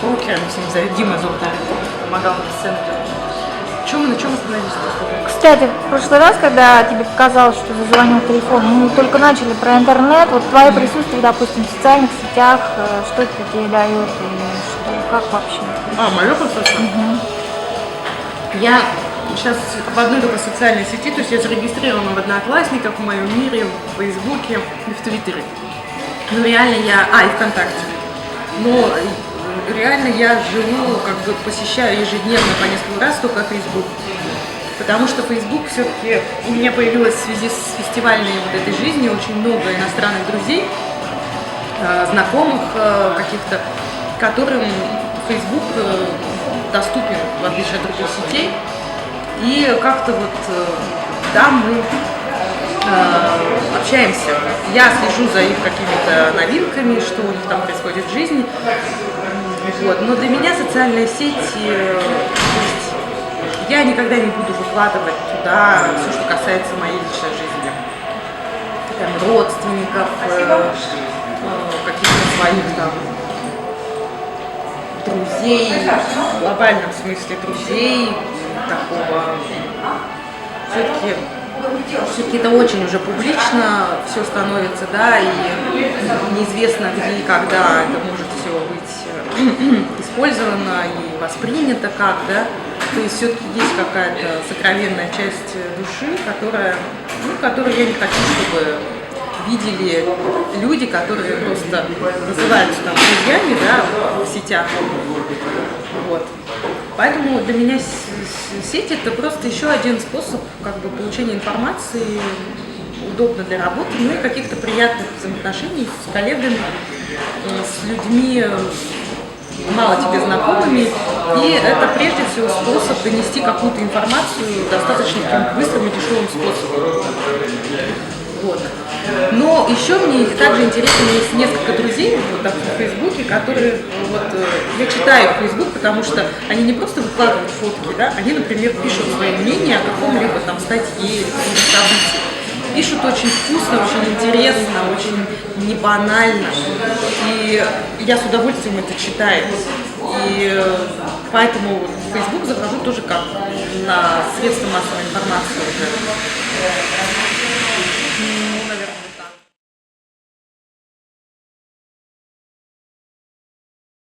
брокером, если не знаю, Дима Золотарев помогал мне сцену делать. На чем остановились? Кстати, в прошлый раз, когда тебе показалось, что зазвонил телефон, мы только начали про интернет, вот твое присутствие, допустим, в социальных сетях, что это тебе дает или что, как вообще? Мое присутствие? Я сейчас в одной только социальной сети, то есть я зарегистрирована в Одноклассниках, в моем мире, в Фейсбуке и в Твиттере. Ну реально я... и ВКонтакте. Но реально я живу, как бы посещаю ежедневно по несколько раз только Facebook. Потому что Facebook все-таки у меня появилось в связи с фестивальной вот этой жизнью очень много иностранных друзей, знакомых каких-то, которым Facebook доступен, в отличие от других сетей. И как-то вот там мы общаемся. Я слежу за их какими-то новинками, что у них там происходит в жизни. Вот. Но для меня социальные сети, я никогда не буду выкладывать туда все, что касается моей личной жизни. Там, родственников, каких-то своих там друзей, в глобальном смысле друзей, такого. Все-таки это очень уже публично все становится, да, и неизвестно где и когда это может все быть использовано и воспринято как, да. То есть все-таки есть какая-то сокровенная часть души, которую я не хочу, чтобы видели люди, которые просто называются там друзьями, да, в сетях. Вот. Поэтому для меня сеть это просто еще один способ как бы получения информации, удобно для работы, ну и каких-то приятных взаимоотношений с коллегами, с людьми, мало тебе знакомыми. И это прежде всего способ донести какую-то информацию достаточно таким быстрым и дешевым способом. Вот. Но еще мне также интересно, у меня есть несколько друзей вот, так, в Фейсбуке, которые, вот, я читаю Facebook, потому что они не просто выкладывают фотки, да, они, например, пишут свое мнение о каком-либо там статье или каком-то событии. Пишут очень вкусно, очень интересно, очень не банально. И я с удовольствием это читаю. И поэтому в Facebook захожу тоже как на средства массовой информации уже.